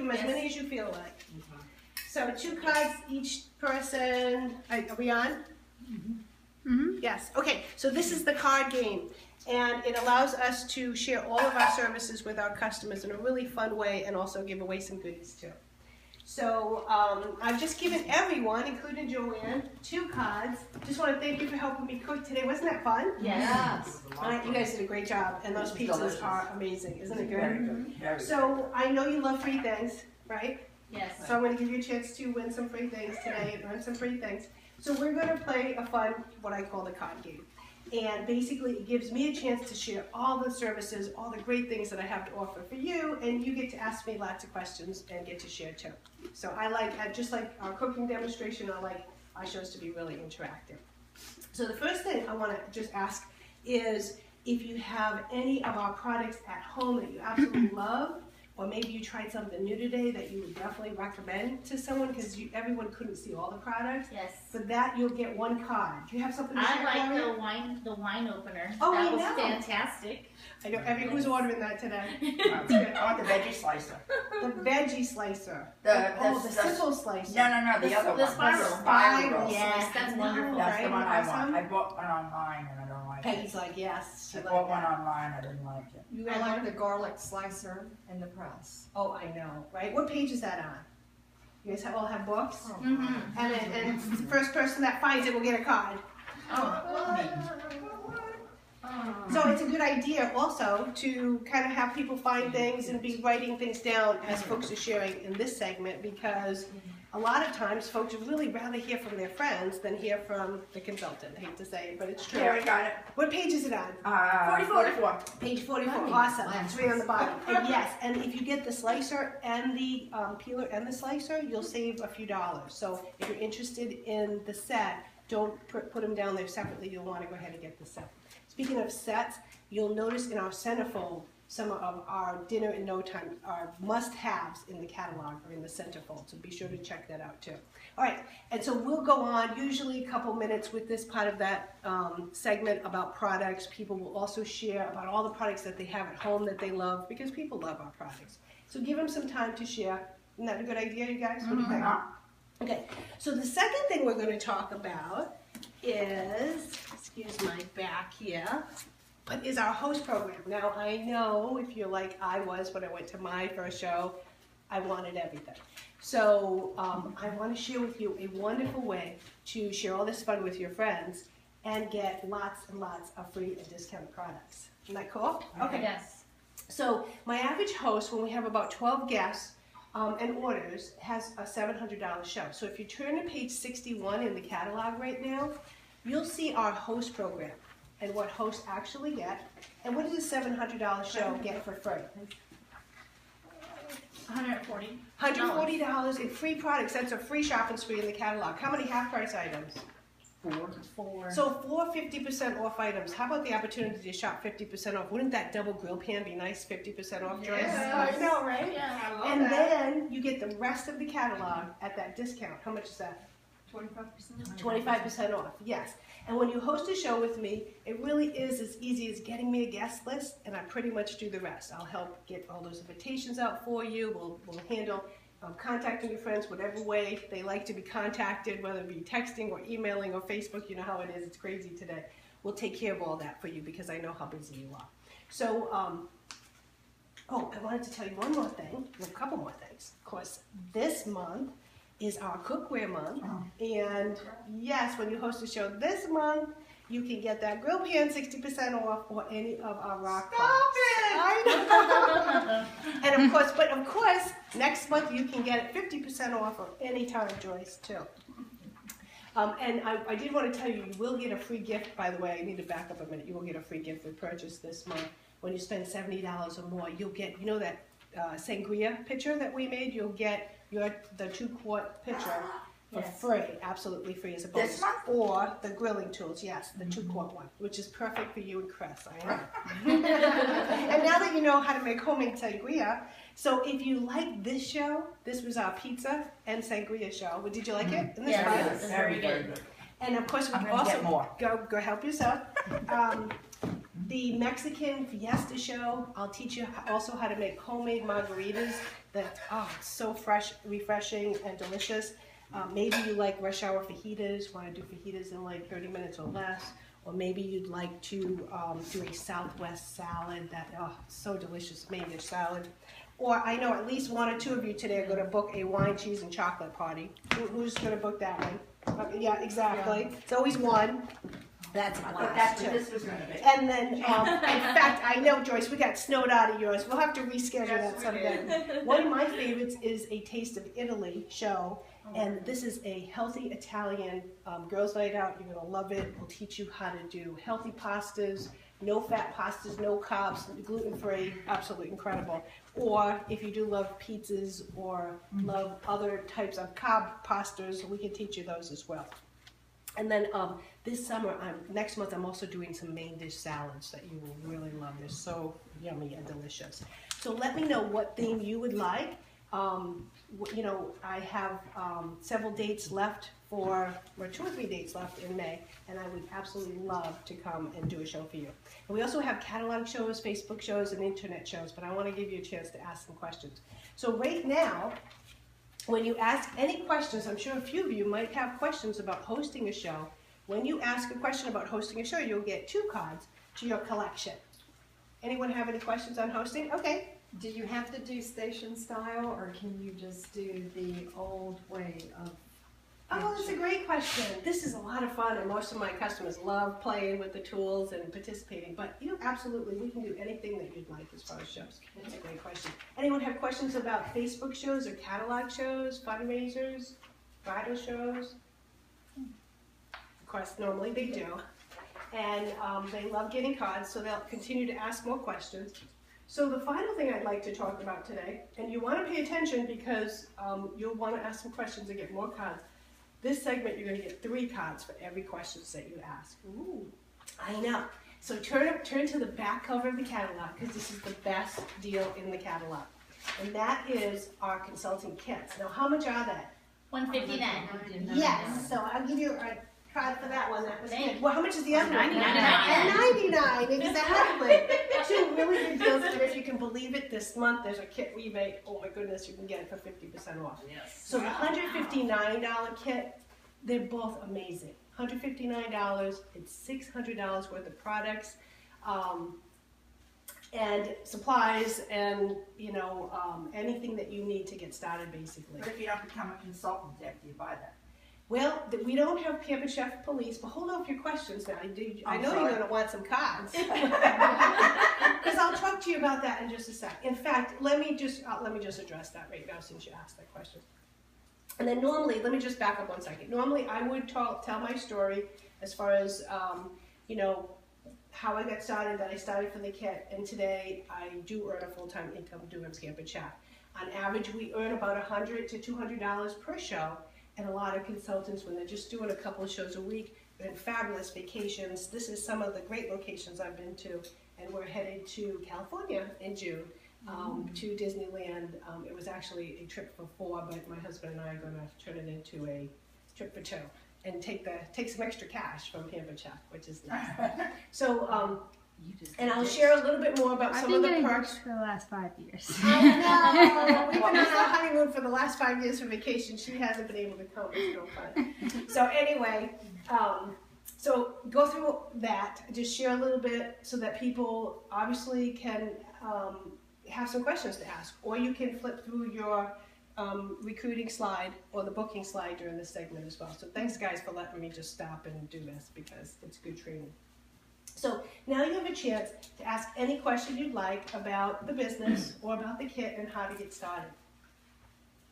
them as many as you feel like. So 2 cards each person. Are we on? Yes. Okay, so this is the card game. And it allows us to share all of our services with our customers in a really fun way and also give away some goodies too. So I've just given everyone, including Joanne, 2 cards. Just want to thank you for helping me cook today. Wasn't that fun? Yes. All right, you guys did a great job. And those pizzas are amazing. Isn't it good? Very good. Very good. So I know you love free things, right? Yes. So I'm going to give you a chance to win some free things today and earn some free things. So we're going to play a fun, what I call the card game. And basically it gives me a chance to share all the services, all the great things that I have to offer for you, and you get to ask me lots of questions and get to share too. So I like, just like our cooking demonstration, I like our shows to be really interactive. So the first thing I want to just ask is if you have any of our products at home that you absolutely love, or maybe you tried something new today that you would definitely recommend to someone because everyone couldn't see all the products. Yes. For that, you'll get 1 card. Do you have something to share? I like Gloria? the wine opener. Oh, that I was know. fantastic. I know who's ordering that today. I want the veggie slicer. The veggie slicer. The simple slicer. No, the other one. The spiral. Spiral. Yes, that's wonderful. That's the one I want. Awesome. I bought one online and I don't like it. Peggy's like, yes. I She bought liked one that. online, I didn't like it. You I guys like like the garlic slicer and the press. Oh, I know, right? What page is that on? You guys all have books? Oh, Mm-hmm. And the first person that finds it will get a card. So it's a good idea also to kind of have people find things and be writing things down as folks are sharing in this segment, because a lot of times folks would really rather hear from their friends than hear from the consultant. I hate to say it, but it's true. Here, I got it. What page is it on? 44. Page 44. Right. Awesome. Wow. 3 on the bottom. And yes, and if you get the slicer and the peeler and the slicer, you'll save a few dollars. So if you're interested in the set, don't put them down there separately. You'll want to go ahead and get the set. Speaking of sets, you'll notice in our centerfold some of our dinner in no time, our must-haves in the catalog are in the centerfold, so be sure to check that out too. All right, and so we'll go on usually a couple minutes with this part of that segment about products. People will also share about all the products that they have at home that they love, because people love our products. So give them some time to share. Isn't that a good idea, you guys? What do you think? Okay, so the second thing we're going to talk about is, excuse my back here, but is our host program. Now, I know if you're like I was when I went to my first show, I wanted everything. So I want to share with you a wonderful way to share all this fun with your friends and get lots and lots of free and discounted products. Isn't that cool? Okay. Yes. So my average host, when we have about 12 guests and orders, has a $700 show. So if you turn to page 61 in the catalog right now, you'll see our host program and what hosts actually get. And what does a $700 show get for free? $140. $140 in free products. That's a free shopping spree in the catalog. How many half-price items? 4. So 4 50% off items. How about the opportunity to shop 50% off? Wouldn't that double grill pan be nice? 50% off, Joyce? Yes. I know, right? Yeah. I love And that. then you get the rest of the catalog at that discount. How much is that? 25%? 25% off, yes. And when you host a show with me, it really is as easy as getting me a guest list, and I pretty much do the rest. I'll help get all those invitations out for you. We'll handle contacting your friends whatever way they like to be contacted, whether it be texting or emailing or Facebook. You know how it is. It's crazy today. We'll take care of all that for you because I know how busy you are. So, oh, I wanted to tell you one more thing, a couple more things. Of course, this month is our cookware month, and yes, when you host a show this month, you can get that grill pan 60% off or any of our rock pots. I know. And of course, next month you can get it 50% off of any time, Joyce, too. And I did want to tell you, you will get a free gift, by the way. I need to back up a minute. You will get a free gift with purchase this month. When you spend $70 or more, you'll get, you know that sangria pitcher that we made? You'll get the 2-quart pitcher for free, absolutely free as a bonus. This month? Or the grilling tools, yes, the 2-quart one, which is perfect for you and Chris, I know. And now that you know how to make homemade sangria, so if you like this show, this was our pizza and sangria show. Well, did you like it? Isn't this fun? Yes. Very, very good. And of course, we I'm can gonna also get more. go help yourself. The Mexican Fiesta show, I'll teach you also how to make homemade margaritas that, oh, it's so fresh, refreshing and delicious. Maybe you like rush hour fajitas, want to do fajitas in like 30 minutes or less. Or maybe you'd like to do a Southwest salad that, oh, so delicious, main dish salad. Or I know at least one or two of you today are going to book a wine, cheese, and chocolate party. Who's going to book that one? Yeah, exactly. It's always one. That's my But last that's two. what this was gonna be. And then, in fact, I know, Joyce, we got snowed out of yours. We'll have to reschedule that someday. One of my favorites is a Taste of Italy show. And this is a healthy Italian girls' night out. You're gonna love it. We'll teach you how to do healthy pastas, no fat pastas, no carbs, gluten-free, absolutely incredible. Or if you do love pizzas or love other types of carb pastas, we can teach you those as well. And then this summer, next month, I'm also doing some main dish salads that you will really love. They're so yummy and delicious. So let me know what theme you would like. You know, I have several dates left or 2 or 3 dates left in May, and I would absolutely love to come and do a show for you. And we also have catalog shows, Facebook shows, and internet shows, but I want to give you a chance to ask some questions. So right now, when you ask any questions, I'm sure a few of you might have questions about hosting a show. When you ask a question about hosting a show, you'll get 2 cards to your collection. Anyone have any questions on hosting? Okay. Do you have to do station style, or can you just do the old way of? Oh, that's a great question. This is a lot of fun, and most of my customers love playing with the tools and participating. But you absolutely, we can do anything that you'd like as far as shows. That's a great question. Anyone have questions about Facebook shows or catalog shows, fundraisers, bridal shows? Of course, normally they do. And they love getting cards, so they'll continue to ask more questions. So the final thing I'd like to talk about today, and you want to pay attention because you'll want to ask some questions and get more cards. This segment, you're going to get 3 cards for every question that you ask. Ooh, I know. So turn to the back cover of the catalog because this is the best deal in the catalog. And that is our consulting kits. Now, how much are they? $159. Yes, so I'll give you a card for that one. That was good. Well, how much is the other one? $99. $99, exactly. 2 really good deals, and if you can believe it, this month there's a kit rebate. Oh my goodness, you can get it for 50% off. Yes. So the $159 kit, they're both amazing. $159, it's $600 worth of products, and supplies, and you know, anything that you need to get started, basically. But if you don't become a consultant after you buy that. Well, we don't have Pampered Chef Police, but hold on for your questions now. I know you're going to want some cards. Because I'll talk to you about that in just a sec. In fact, let me just address that right now since you asked that question. And then normally, let me just back up 1 second. Normally, I would tell my story as far as, you know, how I got started, that I started for the kit, and today I do earn a full-time income doing Pampered Chef. On average, we earn about $100 to $200 per show. And a lot of consultants, when they're just doing a couple of shows a week, they're in fabulous vacations. This is some of the great locations I've been to, and we're headed to California in June, to Disneyland. It was actually a trip for 4, but my husband and I are going to turn it into a trip for 2 and take some extra cash from Pampered Chef, which is nice. So, and I'll share a little bit more about some of the perks. For the last 5 years. I know. We've been on our honeymoon for the last 5 years for vacation. She hasn't been able to come. It's no fun. So anyway, so go through that. Just share a little bit so that people obviously can have some questions to ask, or you can flip through your recruiting slide or the booking slide during this segment as well. So thanks, guys, for letting me just stop and do this because it's good training. So now you have a chance to ask any question you'd like about the business or about the kit and how to get started.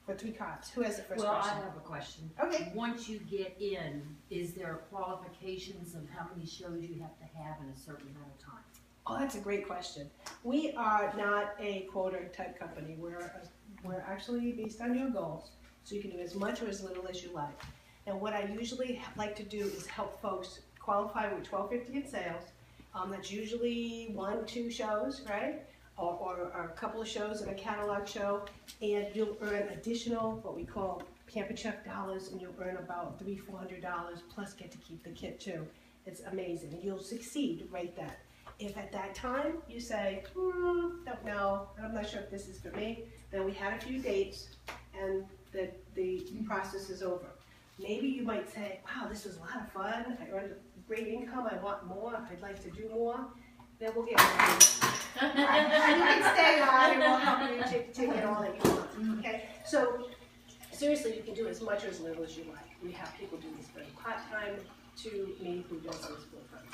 For 3 cards. Who has the first Well, I question? have a question. Okay. Once you get in, is there qualifications of how many shows you have to have in a certain amount of time? Oh, that's a great question. We are not a quota type company. We're actually based on your goals. So you can do as much or as little as you like. And what I usually like to do is help folks qualify with $12.50 in sales. That's usually 1, 2 shows, right? Or a couple of shows and a catalog show, and you'll earn additional, what we call Pampered Chef dollars, and you'll earn about $300-400 plus get to keep the kit too. It's amazing. You'll succeed right then. If at that time you say, don't know, I'm not sure if this is for me, then we had a few dates and the process is over. Maybe you might say, wow, this was a lot of fun, I earned great income, I want more, I'd like to do more, then we'll get you. And you can stay on and we'll help you to get all that you want, okay? So seriously, you can do as much or as little as you like. We have people do this very part-time to me who does this full-time.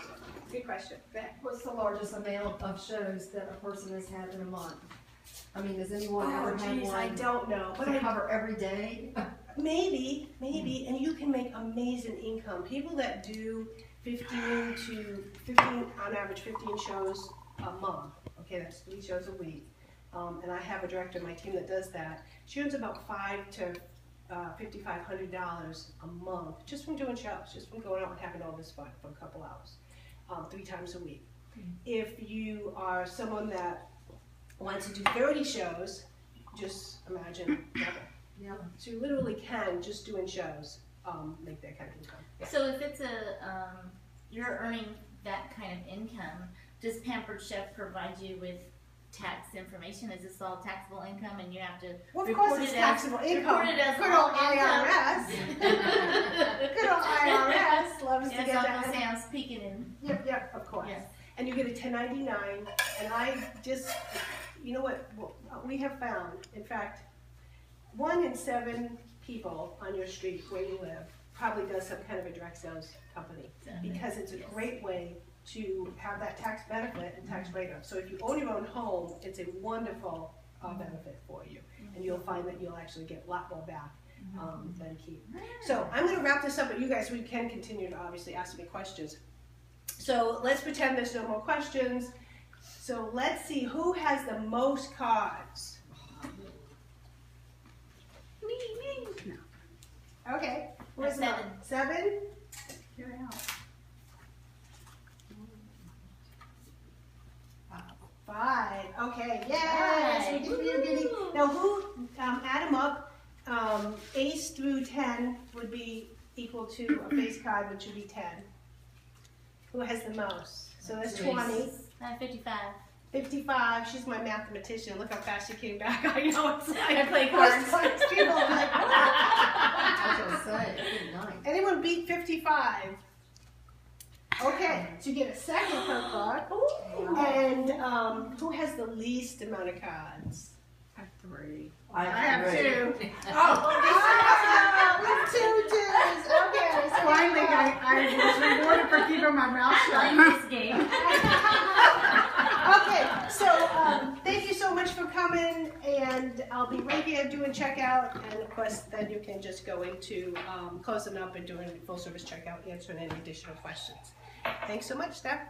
Good question. Go ahead. What's the largest amount of shows that a person has had in a month? I mean, does anyone Oh, ever have geez, I one don't know, but to I, cover every day? maybe, and you can make amazing income. People that do 15 on average 15 shows a month. Okay, that's 3 shows a week. And I have a director on my team that does that. She earns about $500 to $5,500 a month just from doing shows, just from going out and having all this fun for a couple hours, 3 times a week. If you are someone that wants to do 30 shows, just imagine double. Yeah. So you literally can, just doing shows, make that kind of income. Yeah. So if it's you're earning that kind of income, does Pampered Chef provide you with tax information? Is this all taxable income and you have to Well, of report course it's it as- taxable income. report it as Good all old IRS. Good old IRS loves to Yes, get I was gonna that. say I'm speaking in, Yep, of course. yes. And you get a 1099, and I just, you know what we have found, in fact, 1 in 7 people on your street where you live probably does some kind of a direct sales company, because it's a great way to have that tax benefit and tax write-off. So if you own your own home, it's a wonderful benefit for you, and you'll find that you'll actually get a lot more back than keep. So I'm going to wrap this up, but you guys, we can continue to obviously ask me questions. So let's pretend there's no more questions. So let's see who has the most cards. Me. No. Okay. Where's the 7. 7? You're out. 5. Okay. Yes. We can be getting. Now who? Add them up. Ace through 10 would be equal to a face card, which would be 10. Who has the most? So that's 20. 55. 55. She's my mathematician. Look how fast she came back. I know it's like I play cards. People are like, I was gonna say, good night. anyone beat 55? Okay, so you get a second per card. And who has the least amount of cards? I have 3. I have 2. With With 2 twos. Okay, so Finally, I was rewarded for keeping my mouth Playing shut. this game. Okay, so thank you so much for coming, and I'll be right here doing checkout, and of course then you can just go into closing up and doing full service checkout, answering any additional questions. Thanks so much, Steph.